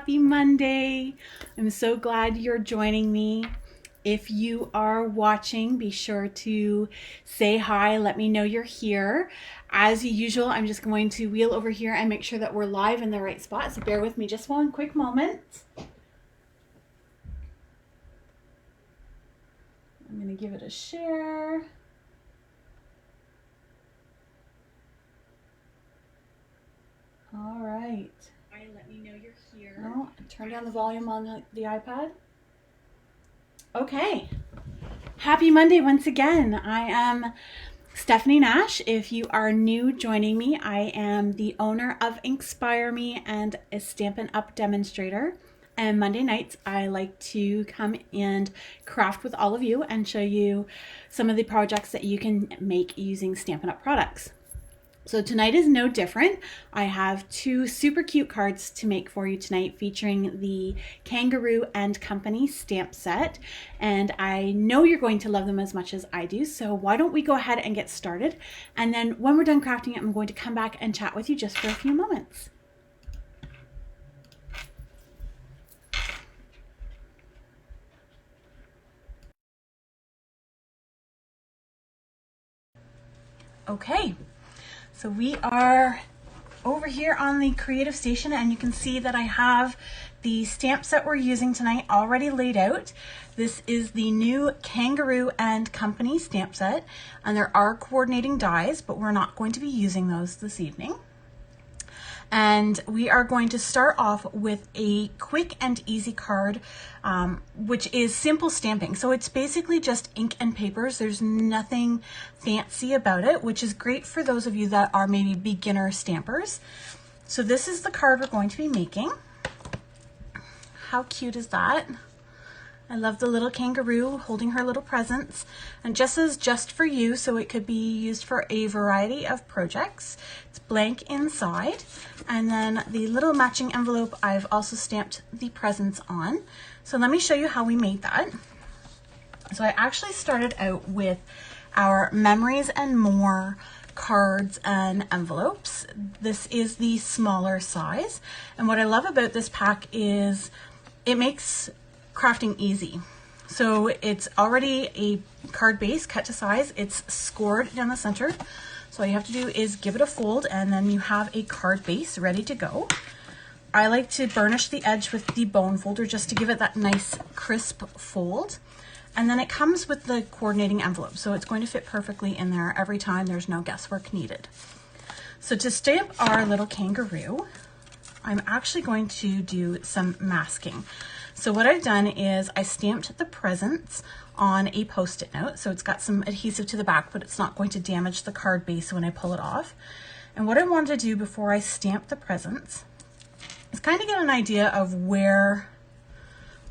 happy Monday. I'm so glad you're joining me. If you are watching, be sure to say hi, let me know you're here. As usual, I'm just going to wheel over here and make sure that we're live in the right spot, so bear with me just one quick moment. I'm going to give it a share. All right. Let me know you're here. No, turn down the volume on the iPad. Okay. Happy Monday once again. I am Stephanie Nash. If you are new joining me, I am the owner of Inspire Me and a Stampin' Up demonstrator. And Monday nights, I like to come and craft with all of you and show you some of the projects that you can make using Stampin' Up products. So tonight is no different. I have two super cute cards to make for you tonight featuring the Kangaroo Company stamp set. And I know you're going to love them as much as I do. So why don't we go ahead and get started? And then when we're done crafting it, I'm going to come back and chat with you just for a few moments. Okay. So we are over here on the creative station, and you can see that I have the stamps that we're using tonight already laid out. This is the new Kangaroo Company stamp set, and there are coordinating dies, but we're not going to be using those this evening. And we are going to start off with a quick and easy card, which is simple stamping. So it's basically just ink and papers. There's nothing fancy about it, which is great for those of you that are maybe beginner stampers. So this is the card we're going to be making. How cute is that? I love the little kangaroo holding her little presents, and just for you, so it could be used for a variety of projects. It's blank inside, and then the little matching envelope I've also stamped the presents on. So let me show you how we made that. So I actually started out with our Memories and More cards and envelopes. This is the smaller size, and what I love about this pack is it makes crafting easy. So it's already a card base cut to size. It's scored down the center. So all you have to do is give it a fold, and then you have a card base ready to go. I like to burnish the edge with the bone folder just to give it that nice crisp fold. And then it comes with the coordinating envelope. So it's going to fit perfectly in there every time. There's no guesswork needed. So to stamp our little kangaroo, I'm actually going to do some masking. So what I've done is I stamped the presents on a Post-it note. So it's got some adhesive to the back, but it's not going to damage the card base when I pull it off. And what I wanted to do before I stamp the presents is kind of get an idea of where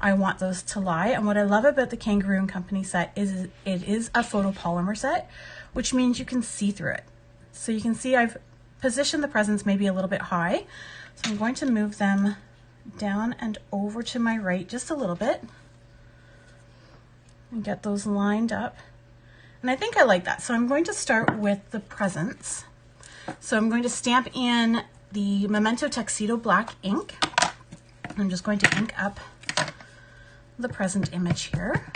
I want those to lie. And what I love about the Kangaroo Company set is it is a photopolymer set, which means you can see through it. So you can see I've positioned the presents maybe a little bit high. So I'm going to move them down and over to my right just a little bit and get those lined up. And I think I like that. So I'm going to start with the presents. So I'm going to stamp in the Memento Tuxedo black ink. I'm just going to ink up the present image here.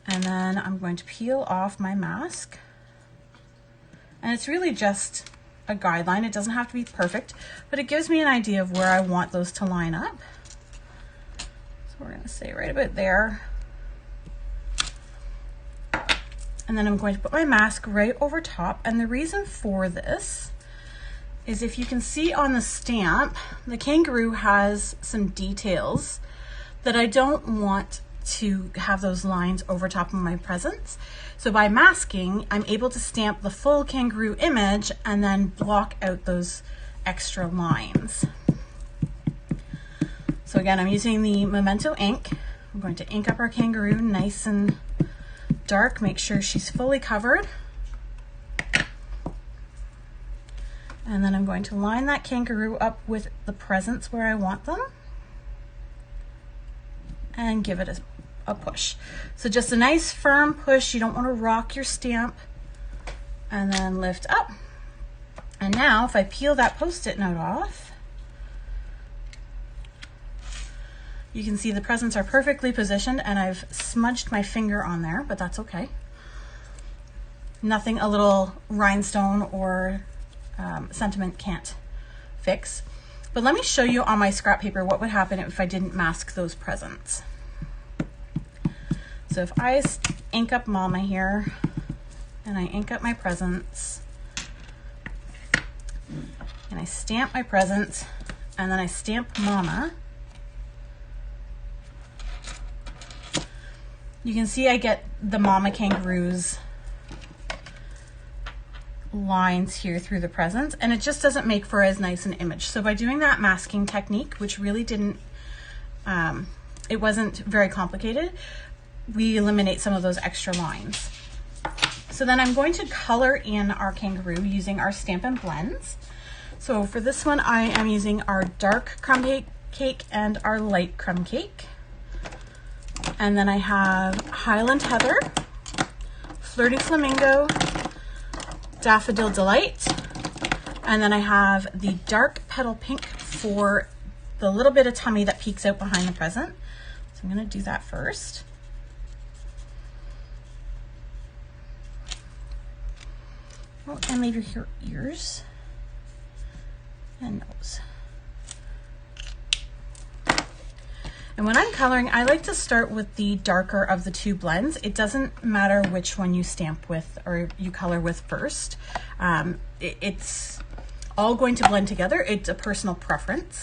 And then I'm going to peel off my mask. And it's really just a guideline. It doesn't have to be perfect, but it gives me an idea of where I want those to line up. So we're going to say right about there. And then I'm going to put my mask right over top. And the reason for this is, if you can see on the stamp, the kangaroo has some details that I don't want to have those lines over top of my presents. So by masking, I'm able to stamp the full kangaroo image and then block out those extra lines. So again, I'm using the Memento ink. I'm going to ink up our kangaroo nice and dark, make sure she's fully covered. And then I'm going to line that kangaroo up with the presents where I want them and give it a push. So just a nice firm push. You don't want to rock your stamp. And then lift up. And now if I peel that Post-it note off, You can see the presents are perfectly positioned, and I've smudged my finger on there, but that's okay. Nothing a little rhinestone or sentiment can't fix. But let me show you on my scrap paper what would happen if I didn't mask those presents. So if I ink up Mama here, and I ink up my presents, and I stamp my presents, and then I stamp Mama, you can see I get the Mama Kangaroo's lines here through the presents, and it just doesn't make for as nice an image. So by doing that masking technique, which really didn't, it wasn't very complicated, we eliminate some of those extra lines. So then I'm going to color in our kangaroo using our Stampin' Blends. So for this one, I am using our dark crumb cake and our light crumb cake. And then I have Highland Heather, Flirty Flamingo, Daffodil Delight, and then I have the dark petal pink for the little bit of tummy that peeks out behind the present. So I'm going to do that first. Oh, and maybe her ears and nose. And when I'm coloring, I like to start with the darker of the two blends. It doesn't matter which one you stamp with or you color with first. It's all going to blend together. It's a personal preference.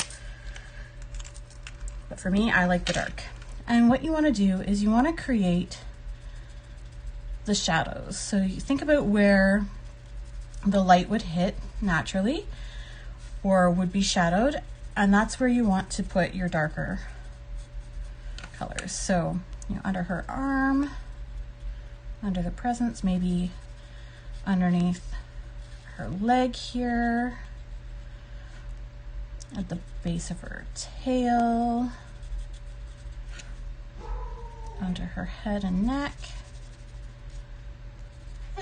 But for me, I like the dark. And what you want to do is you want to create the shadows. So you think about where the light would hit naturally or would be shadowed, and that's where you want to put your darker colors. So, you know, under her arm, under the presents, maybe underneath her leg here, at the base of her tail, under her head and neck,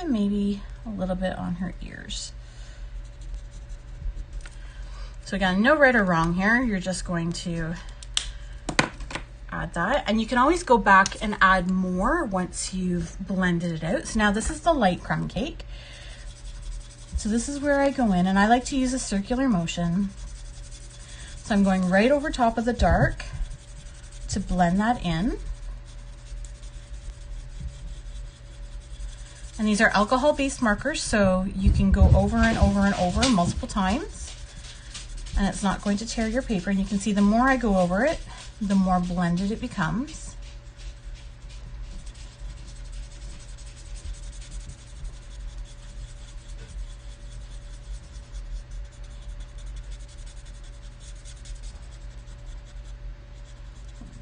and maybe a little bit on her ears. So again, no right or wrong here. You're just going to add that, and you can always go back and add more once you've blended it out. So now this is the light crumb cake. So this is where I go in, and I like to use a circular motion. So I'm going right over top of the dark to blend that in. And these are alcohol-based markers, so you can go over and over and over multiple times, and it's not going to tear your paper. And you can see the more I go over it, the more blended it becomes.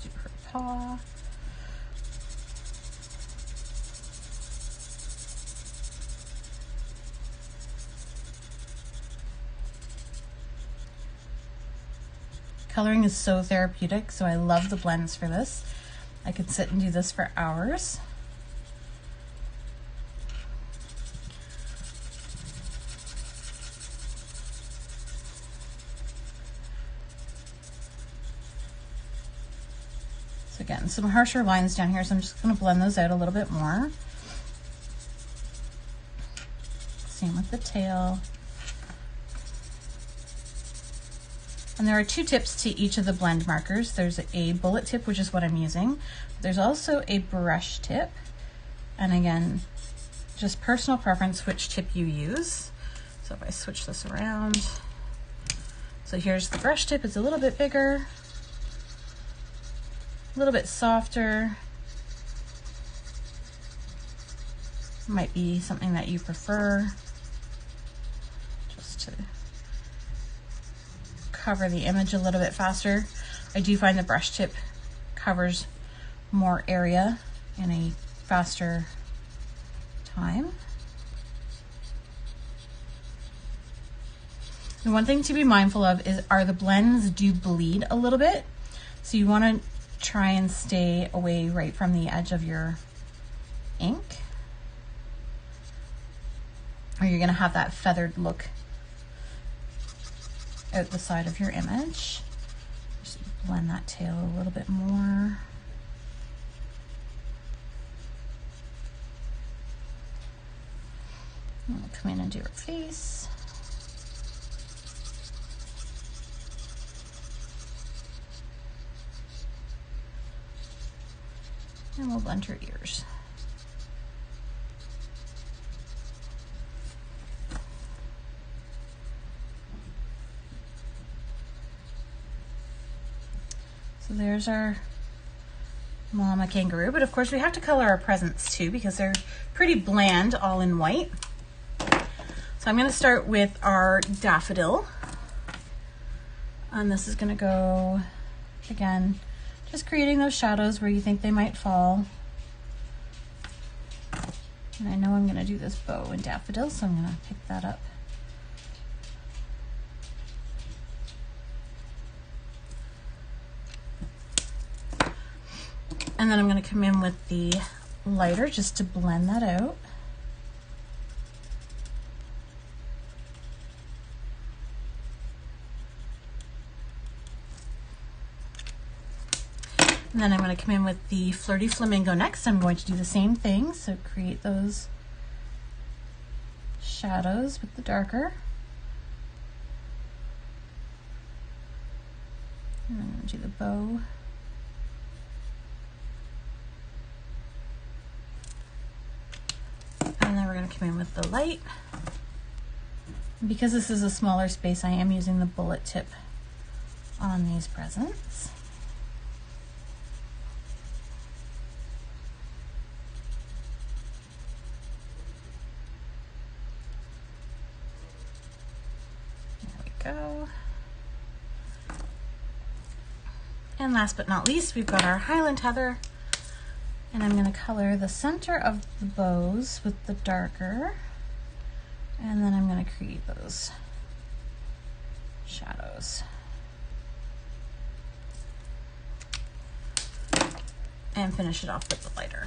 Do her paw. Coloring is so therapeutic, so I love the blends for this. I could sit and do this for hours. So again, some harsher lines down here, so I'm just going to blend those out a little bit more. Same with the tail. And there are two tips to each of the blend markers. There's a bullet tip, which is what I'm using. There's also a brush tip. And again, just personal preference which tip you use. So if I switch this around, so here's the brush tip. It's a little bit bigger, a little bit softer. Might be something that you prefer, just to cover the image a little bit faster. I do find the brush tip covers more area in a faster time. The one thing to be mindful of is the blends do bleed a little bit, so you want to try and stay away right from the edge of your ink, or you're going to have that feathered look out the side of your image. Just blend that tail a little bit more. And we'll come in and do her face. And we'll blend her ears. So there's our Mama Kangaroo, but of course we have to color our presents too because they're pretty bland all in white. So I'm going to start with our daffodil, and this is going to go, again, just creating those shadows where you think they might fall. And I know I'm going to do this bow in daffodil, so I'm going to pick that up. And then I'm going to come in with the lighter just to blend that out. And then I'm going to come in with the Flirty Flamingo next. I'm going to do the same thing, so create those shadows with the darker. And I'm going to do the bow. And then we're going to come in with the light. Because this is a smaller space, I am using the bullet tip on these presents. Go. And last but not least, we've got our Highland Heather, and I'm going to color the center of the bows with the darker, and then I'm going to create those shadows and finish it off with the lighter.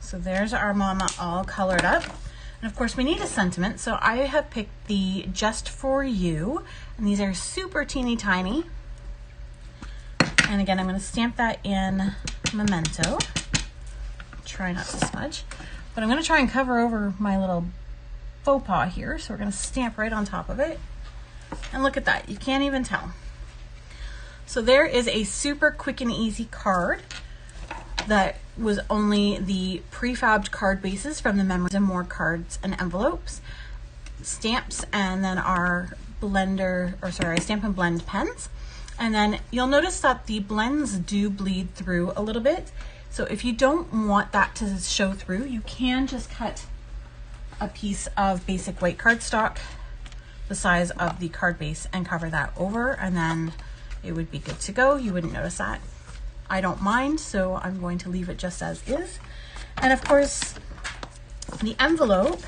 So there's our mama all colored up. And of course we need a sentiment. So I have picked the Just For You, and these are super teeny tiny. And again, I'm going to stamp that in Memento. Try not to smudge. But I'm going to try and cover over my little faux pas here. So we're going to stamp right on top of it. And look at that. You can't even tell. So there is a super quick and easy card that was only the prefabbed card bases from the Memories and More cards and envelopes, stamps, and then our blender, or sorry, Stampin' Blend pens. And then you'll notice that the blends do bleed through a little bit. So if you don't want that to show through, you can just cut a piece of basic white cardstock the size of the card base and cover that over, and then it would be good to go. You wouldn't notice that. I don't mind, so I'm going to leave it just as is. And of course, the envelope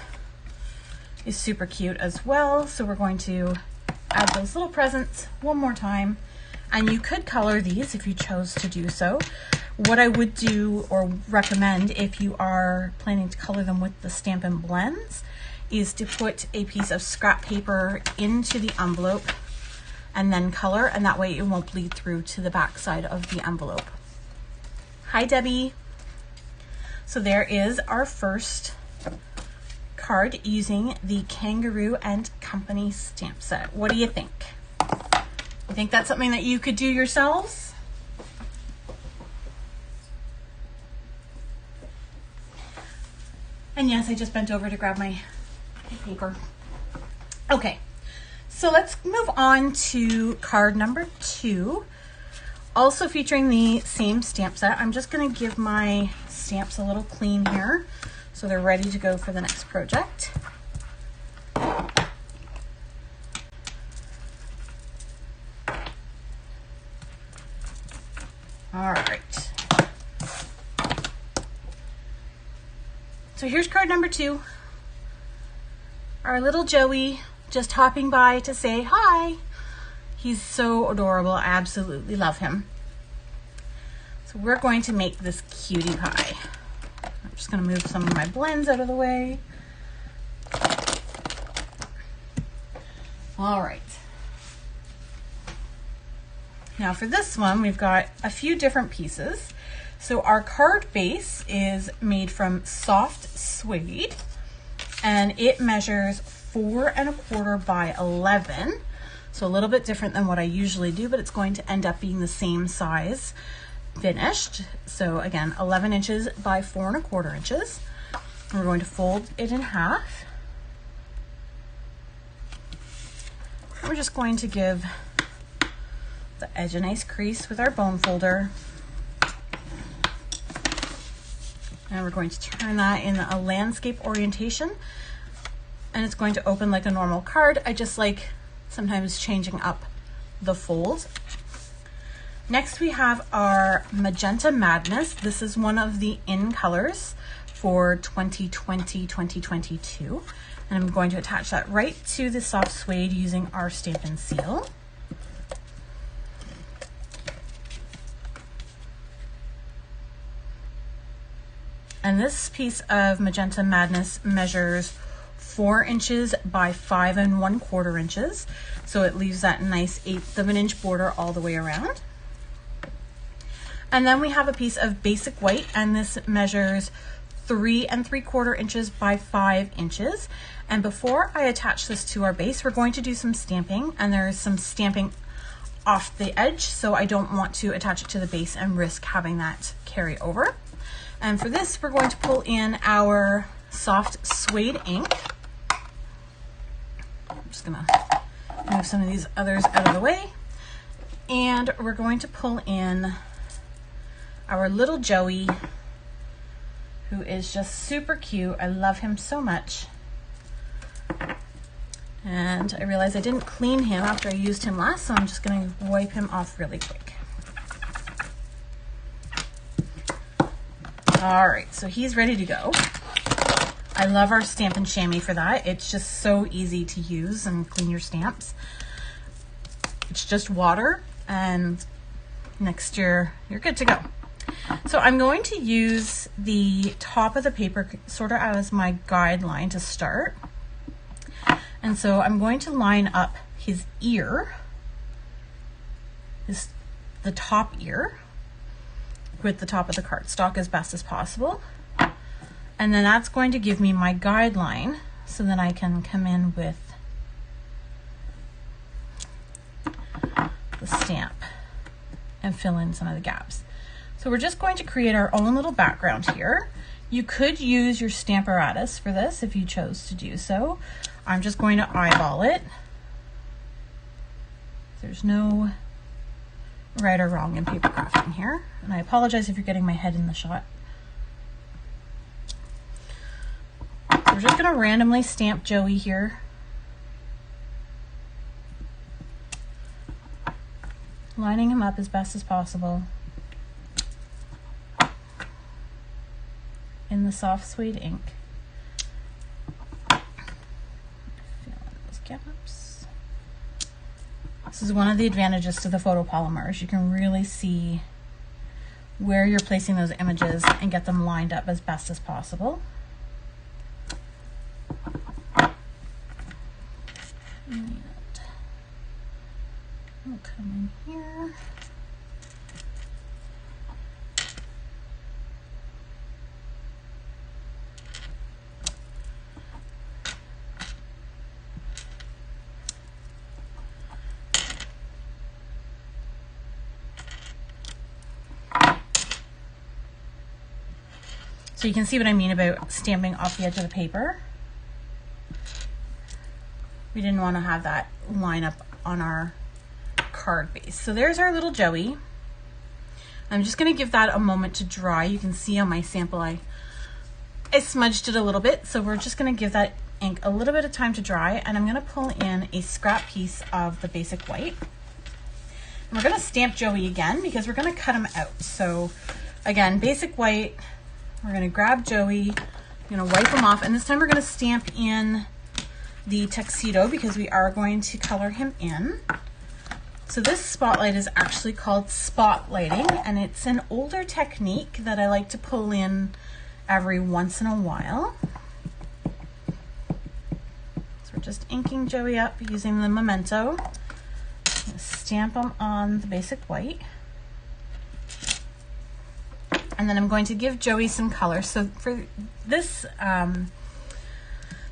is super cute as well. So we're going to add those little presents one more time. And you could color these if you chose to do so. What I would do or recommend if you are planning to color them with the Stampin' Blends is to put a piece of scrap paper into the envelope and then color, and that way it won't bleed through to the back side of the envelope. Hi, Debbie. So there is our first card using the Kangaroo and Company stamp set. What do you think? You think that's something that you could do yourselves? And yes, I just bent over to grab my paper. Okay. So let's move on to card number 2, also featuring the same stamp set. I'm just going to give my stamps a little clean here so they're ready to go for the next project. All right. So here's card number 2. Our little Joey just hopping by to say hi. He's so adorable. I absolutely love him. So we're going to make this cutie pie. I'm just going to move some of my blends out of the way. All right. Now for this one, we've got a few different pieces. So our card base is made from soft suede, and it measures 4 1/4 by 11. So a little bit different than what I usually do, but it's going to end up being the same size finished. So again, 11 inches by 4 1/4 inches. We're going to fold it in half. We're just going to give the edge a nice crease with our bone folder. And we're going to turn that in a landscape orientation. And it's going to open like a normal card. I just like sometimes changing up the fold. Next we have our Magenta Madness. This is one of the in colors for 2020-2022. And I'm going to attach that right to the soft suede using our Stampin' Seal. And this piece of Magenta Madness measures 4 inches by 5 1/4 inches. So it leaves that nice 1/8 of an inch border all the way around. And then we have a piece of basic white, and this measures 3 3/4 inches by 5 inches. And before I attach this to our base, we're going to do some stamping, and there's some stamping off the edge, so I don't want to attach it to the base and risk having that carry over. And for this, we're going to pull in our soft suede ink. I'm just gonna move some of these others out of the way. And we're going to pull in our little Joey, who is just super cute. I love him so much. And I realized I didn't clean him after I used him last, so I'm just gonna wipe him off really quick. All right, so he's ready to go. I love our Stampin' Chamois for that. It's just so easy to use and clean your stamps. It's just water, and next year you're good to go. So I'm going to use the top of the paper sort of as my guideline to start. And so I'm going to line up his ear, the top ear, with the top of the cardstock as best as possible. And then that's going to give me my guideline, so then I can come in with the stamp and fill in some of the gaps. So we're just going to create our own little background here. You could use your Stamparatus for this if you chose to do so. I'm just going to eyeball it. There's no right or wrong in paper crafting here. And I apologize if you're getting my head in the shot. So we're just going to randomly stamp Joey here. Lining him up as best as possible in the soft suede ink. Fill in those gaps. This is one of the advantages to the photopolymers. You can really see where you're placing those images and get them lined up as best as possible. And we'll come in here. So you can see what I mean about stamping off the edge of the paper. We didn't want to have that line up on our card base. So there's our little Joey. I'm just going to give that a moment to dry. You can see on my sample I smudged it a little bit, so we're just going to give that ink a little bit of time to dry, and I'm going to pull in a scrap piece of the basic white. And we're going to stamp Joey again because we're going to cut him out. So again, basic white. We're going to grab Joey, I'm going to wipe him off, and this time we're going to stamp in the tuxedo because we are going to color him in. So this spotlight is actually called spotlighting, and it's an older technique that I like to pull in every once in a while. So we're just inking Joey up using the memento. Stamp him on the basic white. And then I'm going to give Joey some color. So for this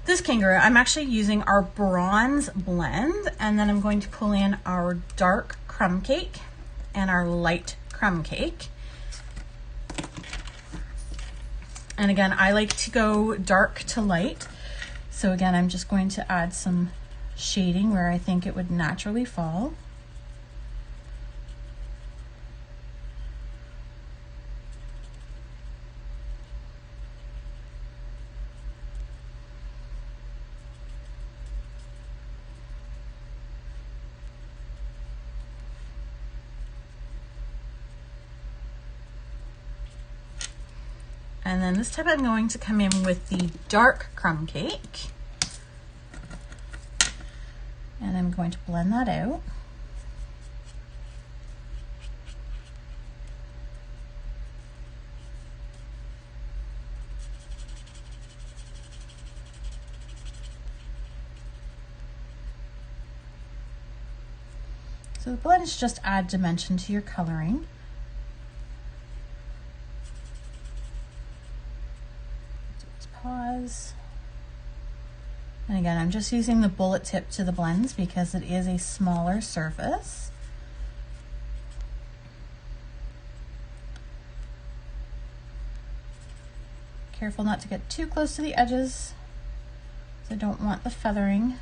this kangaroo, I'm actually using our bronze blend, and then I'm going to pull in our dark crumb cake and our light crumb cake. And again, I like to go dark to light. So again, I'm just going to add some shading where I think it would naturally fall. And then this time I'm going to come in with the dark crumb cake. And I'm going to blend that out. So the blends just add dimension to your coloring. Pause. And again, I'm just using the bullet tip to the blends because it is a smaller surface. Careful not to get too close to the edges, because I don't want the feathering.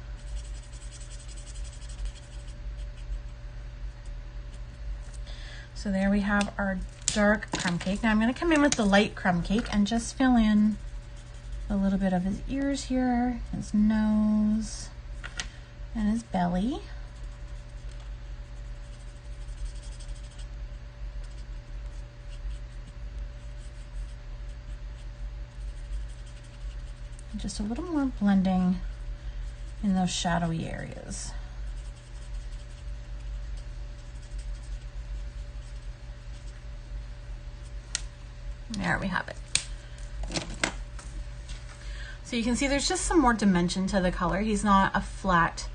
So there we have our dark crumb cake. Now I'm going to come in with the light crumb cake and just fill in a little bit of his ears here, his nose, and his belly. And just a little more blending in those shadowy areas. There we have it. So you can see there's just some more dimension to the color. He's not a flat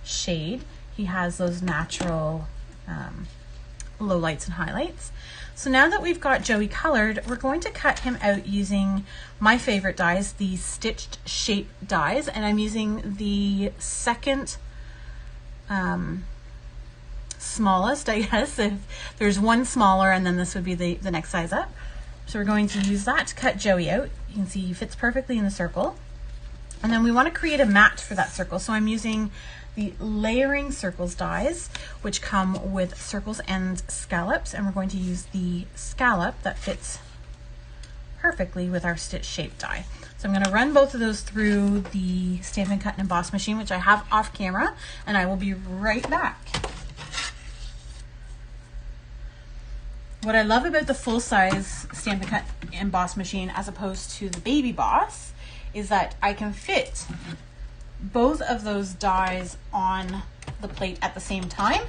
shade. He has those natural lowlights and highlights. So now that we've got Joey colored, we're going to cut him out using my favorite dies, the stitched shape dies, and I'm using the second smallest, I guess. If there's one smaller, and then this would be the next size up. So we're going to use that to cut Joey out. You can see he fits perfectly in the circle. And then we want to create a mat for that circle. So I'm using the layering circles dies, which come with circles and scallops. And we're going to use the scallop that fits perfectly with our stitch shape die. So I'm going to run both of those through the Stampin' Cut and Emboss machine, which I have off camera, and I will be right back. What I love about the full-size Stampin' Cut and Emboss machine as opposed to the Baby Boss is that I can fit both of those dies on the plate at the same time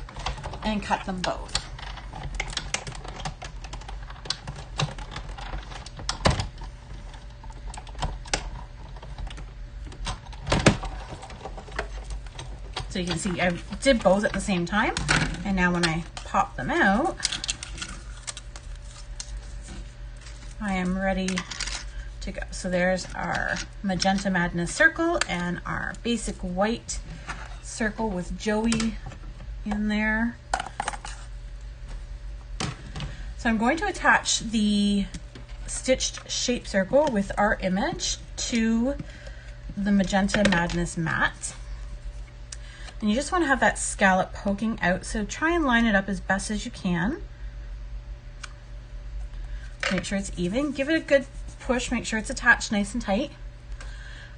and cut them both. So you can see I did both at the same time, and now when I pop them out, I am ready to go. So there's our Magenta Madness circle and our basic white circle with Joey in there. So I'm going to attach the stitched shape circle with our image to the Magenta Madness mat. And you just want to have that scallop poking out, so try and line it up as best as you can. Make sure it's even. Give it a good push. Make sure it's attached nice and tight.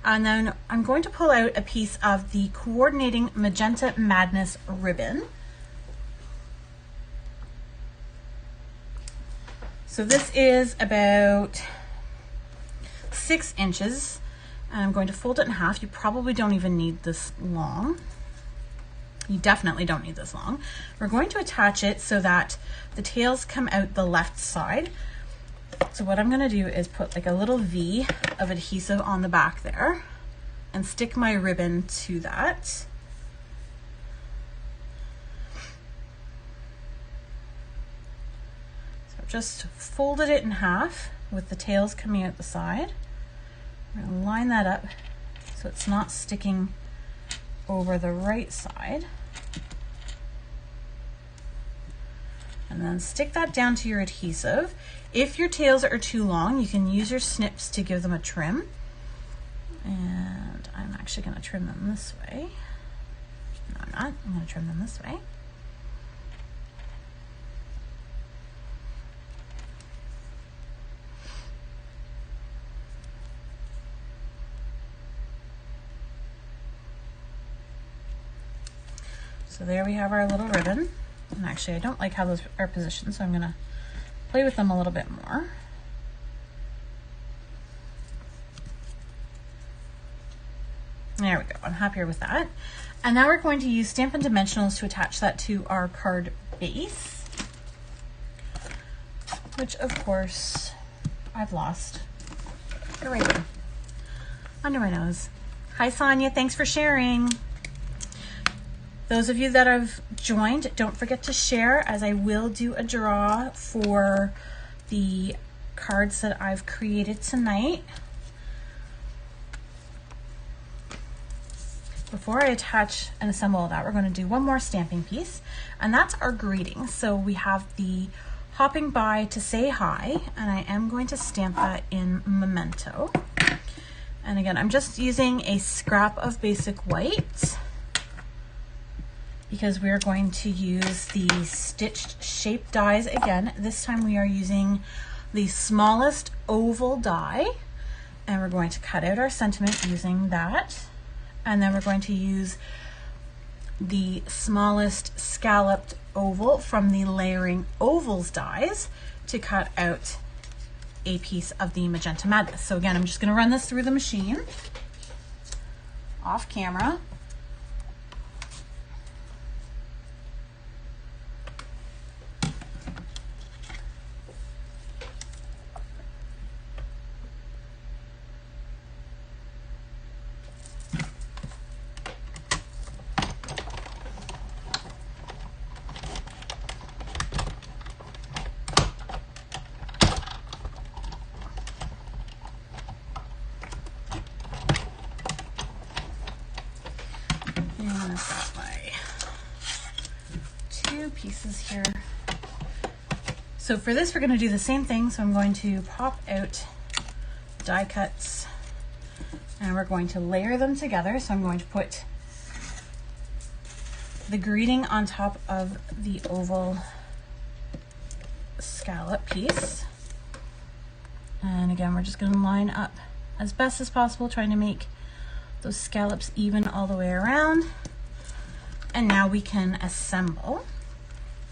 And then I'm going to pull out a piece of the coordinating Magenta Madness ribbon. So this is about 6 inches, And I'm going to fold it in half. You probably don't even need this long. You definitely don't need this long. We're going to attach it so that the tails come out the left side. So what I'm gonna do is put like a little V of adhesive on the back there and stick my ribbon to that. So I've just folded it in half with the tails coming out the side. I'm gonna line that up so it's not sticking over the right side. And then stick that down to your adhesive. If your tails are too long, you can use your snips to give them a trim. And I'm actually going to trim them this way. No, I'm not. I'm going to trim them this way. So there we have our little ribbon. And actually, I don't like how those are positioned, so I'm going to play with them a little bit more. There we go. I'm happier with that. And now we're going to use Stampin' Dimensionals to attach that to our card base, which of course I've lost. They're right there, under my nose. Hi, Sonia. Thanks for sharing. Those of you that have joined, don't forget to share, as I will do a draw for the cards that I've created tonight. Before I attach and assemble all that, we're going to do one more stamping piece, and that's our greeting. So we have the hopping by to say hi, and I am going to stamp that in Memento. And again, I'm just using a scrap of basic white, because we're going to use the stitched shape dies again. This time we are using the smallest oval die, and we're going to cut out our sentiment using that. And then we're going to use the smallest scalloped oval from the layering ovals dies to cut out a piece of the Magenta Madness. So again, I'm just going to run this through the machine off camera. Pieces here. So for this, we're going to do the same thing. So I'm going to pop out die cuts and we're going to layer them together. So I'm going to put the greeting on top of the oval scallop piece. And again, we're just going to line up as best as possible, trying to make those scallops even all the way around. And now we can assemble.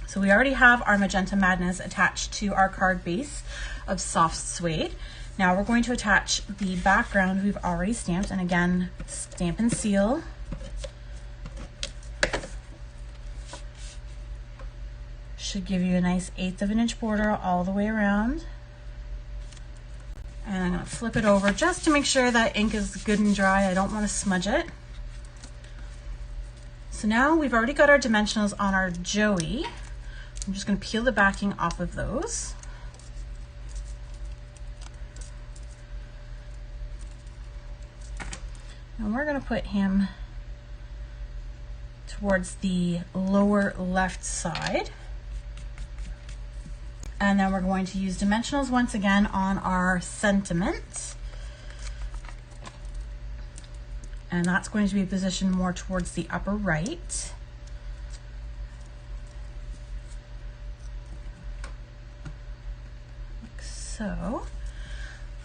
So we already have our Magenta Madness attached to our card base of soft suede. Now we're going to attach the background we've already stamped, and again, stamp and seal. Should give you a nice 1/8 of an inch border all the way around. And I'm going to flip it over just to make sure that ink is good and dry. I don't want to smudge it. So now we've already got our dimensionals on our Joey. I'm just going to peel the backing off of those. And we're going to put him towards the lower left side. And then we're going to use dimensionals once again on our sentiment. And that's going to be positioned more towards the upper right. So,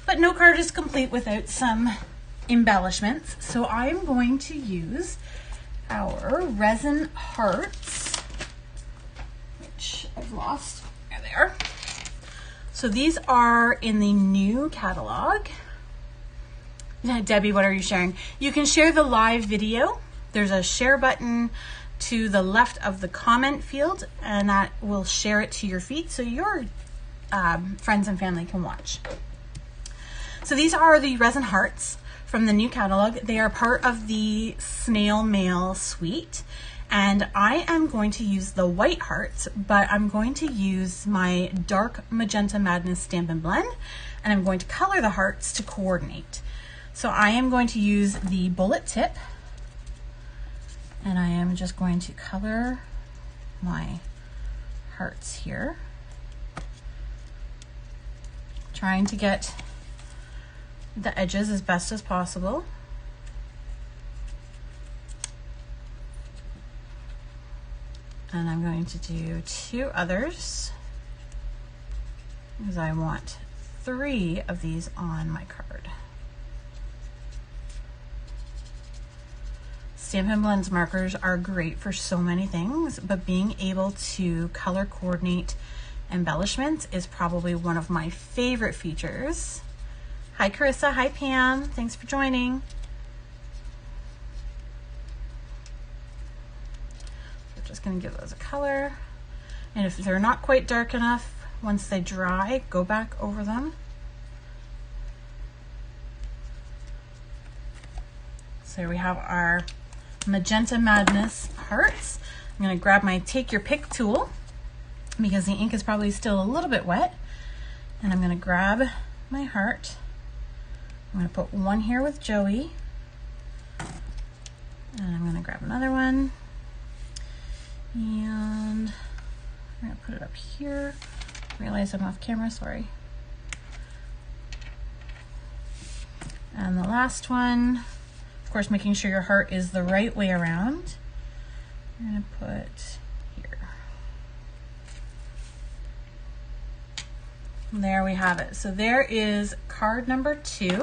but no card is complete without some embellishments. So I'm going to use our resin hearts, which I've lost. There they are. So these are in the new catalog. Debbie, what are you sharing? You can share the live video. There's a share button to the left of the comment field, and that will share it to your feed so your friends and family can watch. So these are the resin hearts from the new catalog. They are part of the snail mail suite, and I am going to use the white hearts, but I'm going to use my dark Magenta Madness Stampin' Blend, and I'm going to color the hearts to coordinate. So I am going to use the bullet tip, and I am just going to color my hearts here, trying to get the edges as best as possible. And I'm going to do 2 others because I want 3 of these on my card. Stampin' Blends markers are great for so many things, but being able to color coordinate embellishments is probably one of my favorite features. Hi Carissa, hi Pam, thanks for joining. I'm just gonna give those a color. And if they're not quite dark enough, once they dry, go back over them. So there we have our Magenta Madness hearts. I'm going to grab my take your pick tool because the ink is probably still a little bit wet, and I'm going to grab my heart. I'm going to put one here with Joey, and I'm going to grab another one, and I'm going to put it up here. Realize I'm off camera, sorry. And the last one, of course, making sure your heart is the right way around. I'm going to put here. There we have it. So there is card number 2,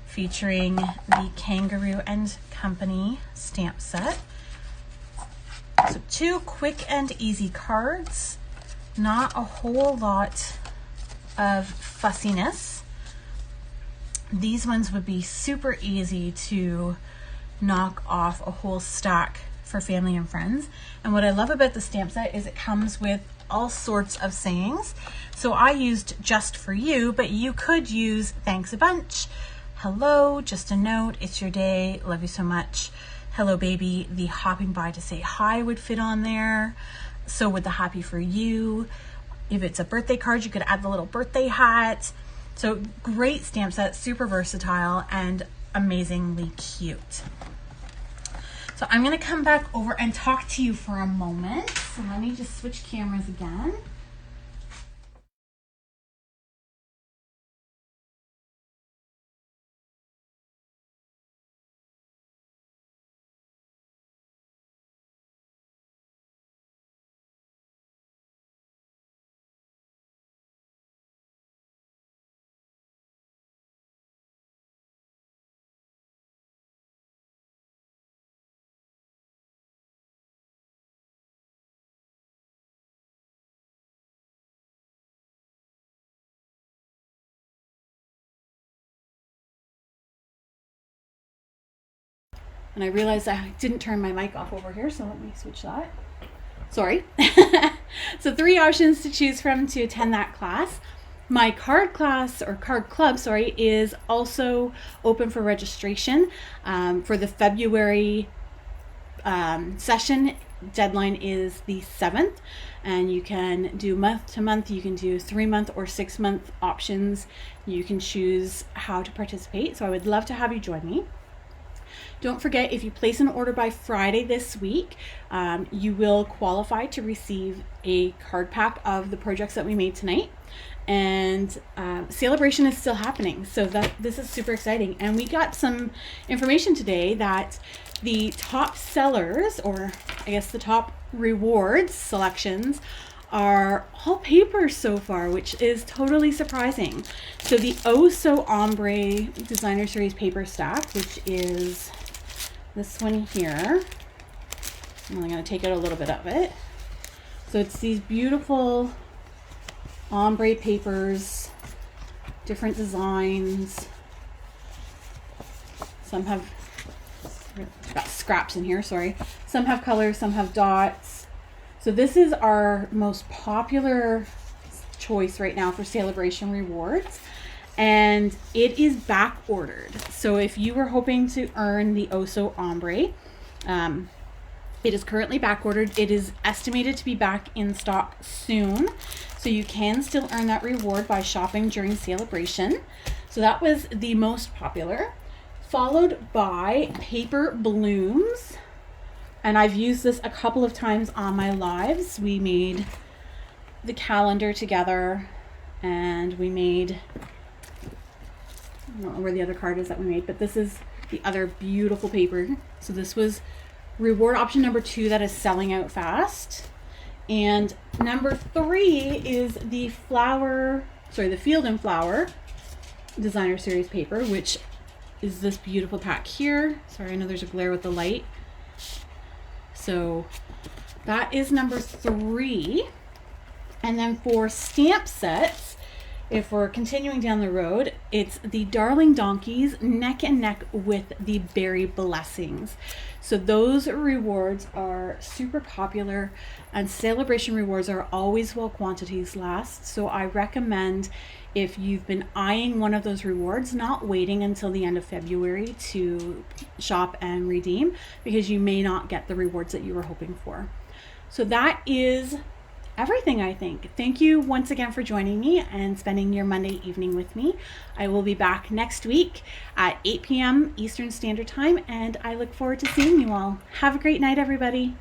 featuring the Kangaroo and Company stamp set. So 2 quick and easy cards, not a whole lot of fussiness. These ones would be super easy to knock off a whole stack for family and friends. And what I love about the stamp set is it comes with all sorts of sayings. So I used just for you, but you could use thanks a bunch, hello, just a note, it's your day, love you so much, hello baby, the hopping by to say hi would fit on there. So would the happy for you. If it's a birthday card, you could add the little birthday hat. So great stamp set, super versatile and amazingly cute. So I'm gonna come back over and talk to you for a moment. So let me just switch cameras again. And I realized I didn't turn my mic off over here, so let me switch that. Sorry. So 3 options to choose from to attend that class. My card class, or card club, sorry, is also open for registration for the February session. Deadline is the 7th, and you can do month to month, you can do 3-month or 6-month options. You can choose how to participate. So I would love to have you join me. Don't forget, if you place an order by Friday this week, you will qualify to receive a card pack of the projects that we made tonight. And celebration is still happening, so this is super exciting. And we got some information today that the top sellers, or I guess the top rewards selections, are all paper so far, which is totally surprising. So the Oh So Ombre Designer Series paper stack, which is this one here. I'm only going to take out a little bit of it. So it's these beautiful ombre papers, different designs. Some have got scraps in here, sorry. Some have colors, some have dots. So this is our most popular choice right now for Celebration Rewards, and it is back ordered. So if you were hoping to earn the Oso Ombre, it is currently back ordered. It is estimated to be back in stock soon, so you can still earn that reward by shopping during Celebration. So that was the most popular, followed by paper blooms. And I've used this a couple of times on my lives. We made the calendar together, and we made, I don't know where the other card is that we made, but this is the other beautiful paper. So this was reward option number 2 that is selling out fast. And number 3 is the Field and Flower Designer Series paper, which is this beautiful pack here. Sorry, I know there's a glare with the light. So that is number 3. And then for stamp sets, if we're continuing down the road, it's the Darling Donkeys neck and neck with the Berry Blessings. So those rewards are super popular, and Celebration rewards are always while quantities last. So I recommend, if you've been eyeing one of those rewards, not waiting until the end of February to shop and redeem, because you may not get the rewards that you were hoping for. So that is everything, I think. Thank you once again for joining me and spending your Monday evening with me. I will be back next week at 8 p.m. Eastern Standard Time, and I look forward to seeing you all. Have a great night, everybody.